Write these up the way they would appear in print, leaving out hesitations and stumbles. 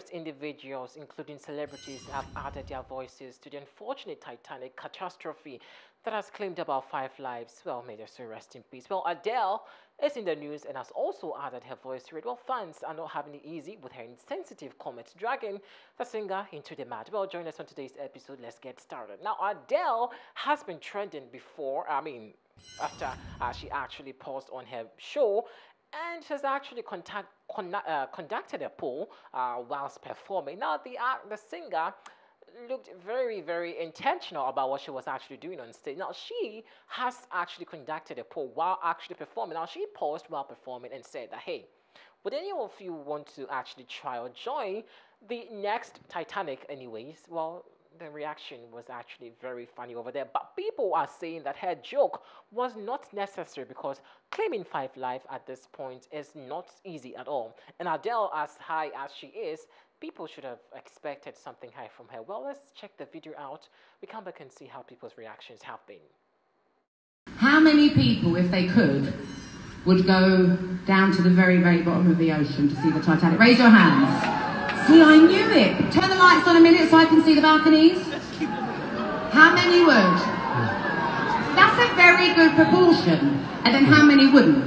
numerous individuals, including celebrities, have added their voices to the unfortunate Titanic catastrophe that has claimed about 5 lives. Well, may their soul rest in peace. Well, Adele is in the news and has also added her voice to it. Well, fans are not having it easy with her insensitive comments, dragging the singer into the mud. Well, join us on today's episode. Let's get started. Now, Adele has been trending before, after she actually paused on her show, and has actually conducted a poll whilst performing. Now, the singer looked very, very intentional about what she was actually doing on stage. Now, she has actually conducted a poll while actually performing. Now, she paused while performing and said that, hey, would any of you want to actually try or join the next Titanic anyways? Well, the reaction was actually very funny over there. But people are saying that her joke was not necessary because claiming 5 lives at this point is not easy at all. And Adele, as high as she is, people should have expected something high from her. Well, let's check the video out. We come back and see how people's reactions have been. How many people, if they could, would go down to the very, very bottom of the ocean to see the Titanic? Raise your hands. See, I knew it. Turn the lights on a minute so I can see the balconies. How many would? That's a very good proportion. And then how many wouldn't?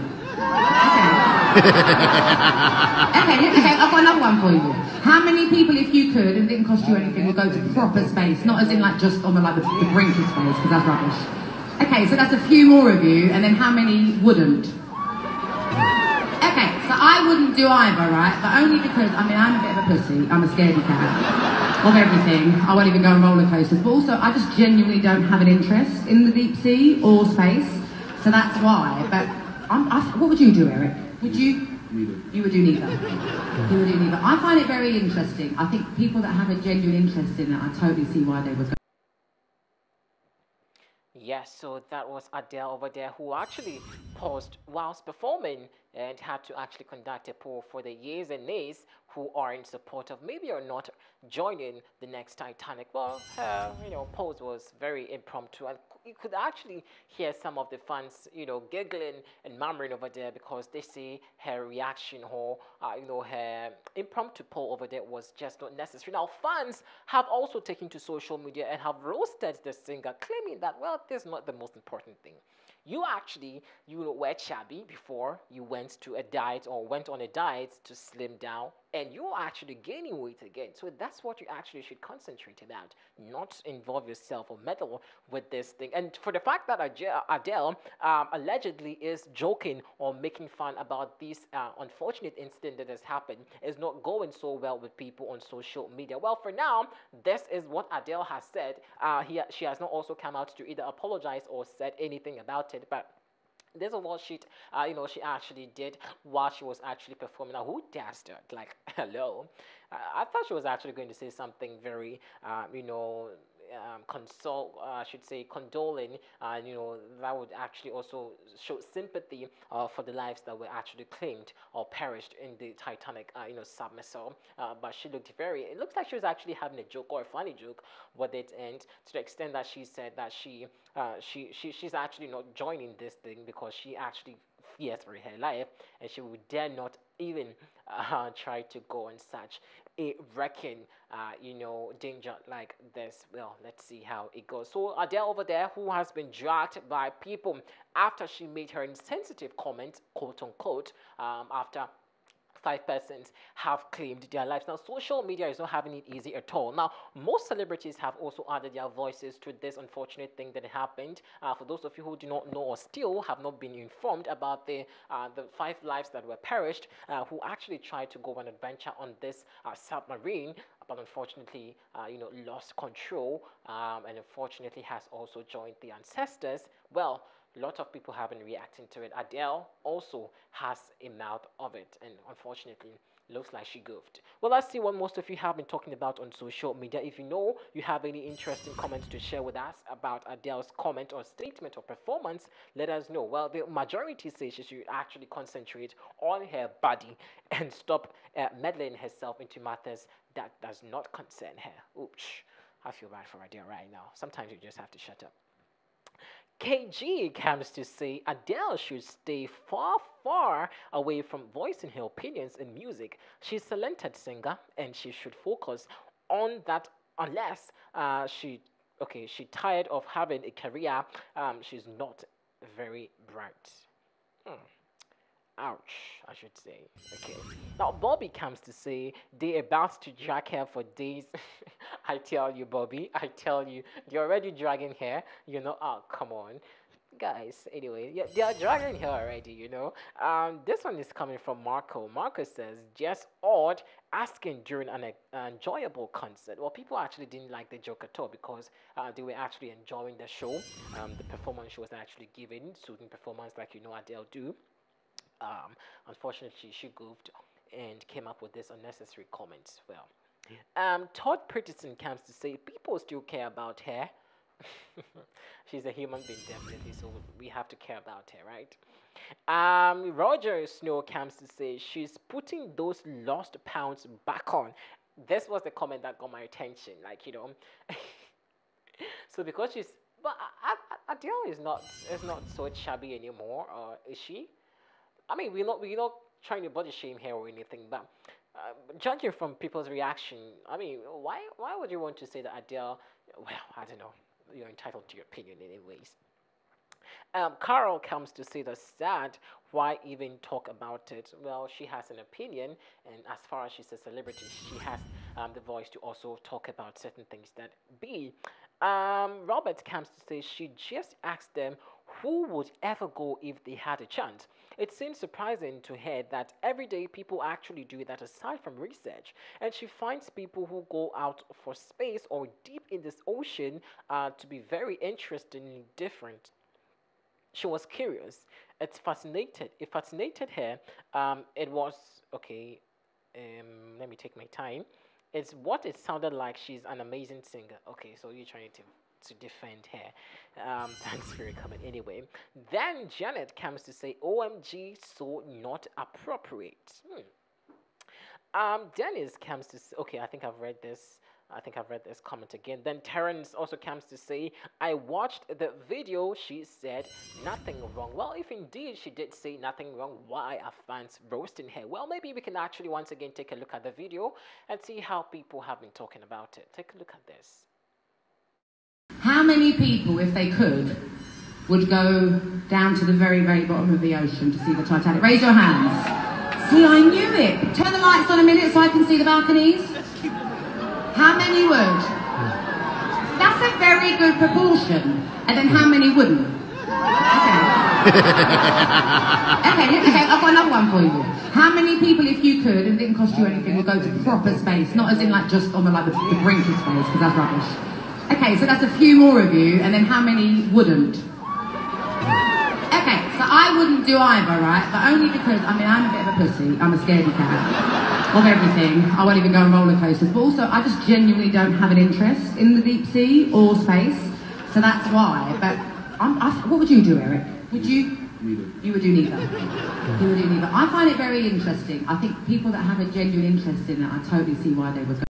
Okay, I've got another one for you. How many people, if you could, and it didn't cost you anything, would go to proper space? Not as in like just on the brink of space, because that's rubbish. Okay, so that's a few more of you, and then how many wouldn't? Okay, so I wouldn't do either, right? But only because, I'm a bit of a pussy. I'm a scaredy cat of everything. I won't even go on roller coasters. But also, I just genuinely don't have an interest in the deep sea or space. So that's why. But what would you do, Eric? Would you? Neither. You would do neither. You would do neither. I find it very interesting. I think people that have a genuine interest in it, I totally see why they would go. Yes, so that was Adele over there, who actually paused whilst performing and had to actually conduct a poll for the yeas and nays who are in support of maybe or not joining the next Titanic. Well, her, pose was very impromptu, and you could actually hear some of the fans, giggling and murmuring over there because they say her reaction or, her impromptu poll over there was just not necessary. Now, fans have also taken to social media and have roasted the singer, claiming that, well, this is not the most important thing. You actually, were chubby before you went to a diet or went on a diet to slim down, and you're actually gaining weight again. So that's what you actually should concentrate about, not involve yourself or meddle with this thing. And for the fact that Adele allegedly is joking or making fun about this unfortunate incident that has happened, is not going so well with people on social media. Well, for now, this is what Adele has said. She has not also come out to either apologize or said anything about it, but this is what she actually did while she was actually performing. Now, who dares that? Like, hello. I thought she was actually going to say something very, condoling, that would actually also show sympathy for the lives that were actually claimed or perished in the Titanic, submersible. But she looked it looks like she was actually having a joke or a funny joke with it, and to the extent that she said that she's actually not joining this thing because she actually fears for her life, and she would dare not even try to go on such a wrecking, danger like this. Well, let's see how it goes. So Adele over there, who has been dragged by people after she made her insensitive comment, quote unquote, after 5 persons have claimed their lives. Now, social media is not having it easy at all. Now, most celebrities have also added their voices to this unfortunate thing that happened. For those of you who do not know or still have not been informed about the 5 lives that were perished, who actually tried to go on an adventure on this submarine, but unfortunately, lost control, and unfortunately has also joined the ancestors. Well, a lot of people have been reacting to it. Adele also has a mouth of it, and unfortunately, looks like she goofed. Well, let's see what most of you have been talking about on social media. If you have any interesting comments to share with us about Adele's comment or statement or performance, let us know. Well, the majority says she should actually concentrate on her body and stop meddling herself into matters that does not concern her. Oops, I feel bad for Adele right now. Sometimes you just have to shut up. KG comes to say Adele should stay far, far away from voicing her opinions in music. She's a talented singer and she should focus on that unless she tired of having a career. She's not very bright. Hmm. Ouch, I should say. Okay. Now, Bobby comes to say they about to drag her for days. I tell you, Bobby, I tell you, they're already dragging her. You know, oh, come on. Guys, anyway, yeah, they are dragging her already, you know. This one is coming from Marco. Marco says, just odd asking during an enjoyable concert. Well, people actually didn't like the joke at all because they were actually enjoying the show. The performance she was actually giving, soothing performance like you know Adele do. Unfortunately, she goofed and came up with this unnecessary comment. Well, Todd Peterson comes to say people still care about her. She's a human being, definitely, so we have to care about her, right? Roger Snow comes to say she's putting those lost pounds back on. This was the comment that got my attention, like you know. So because she's, but Adele is not so chubby anymore, or is she? I mean, we're not trying to body shame here or anything, but judging from people's reaction, I mean, why would you want to say that Adele? Well, I don't know. You're entitled to your opinion, anyways. Carol comes to say that's sad. Why even talk about it? Well, she has an opinion, and as far as she's a celebrity, she has the voice to also talk about certain things that be. Robert comes to say she just asked them who would ever go if they had a chance. It seems surprising to her that everyday people actually do that aside from research, and she finds people who go out for space or deep in this ocean to be very interestingly different. She was curious. It fascinated her. It was okay. Let me take my time. It's what it sounded like. She's an amazing singer. Okay, so you're trying to defend her. Thanks for your comment. Anyway, then Janet comes to say, "OMG, so not appropriate." Dennis comes to say, okay, I think I've read this. I think I've read this comment again. Then Terrence also comes to say, I watched the video. She said nothing wrong. Well, if indeed she did say nothing wrong, why are fans roasting her? Well, maybe we can actually once again take a look at the video and see how people have been talking about it. Take a look at this. How many people, if they could, would go down to the very, very bottom of the ocean to see the Titanic? Raise your hands. See, I knew it. Turn the lights on a minute so I can see the balconies. How many would? That's a very good proportion. And then how many wouldn't? Okay, I've got another one for you. How many people, if you could, and it didn't cost you anything, would go to proper space? Not as in like just on the brink of space, because that's rubbish. Okay, so that's a few more of you, and then how many wouldn't? Okay, so I wouldn't do either, right? But only because, I mean, I'm a bit of a pussy. I'm a scaredy cat of everything. I won't even go on roller coasters. But also, I just genuinely don't have an interest in the deep sea or space. So that's why. But what would you do, Eric? Would you? Neither. You would do neither. You would do neither. I find it very interesting. I think people that have a genuine interest in it, I totally see why they would go.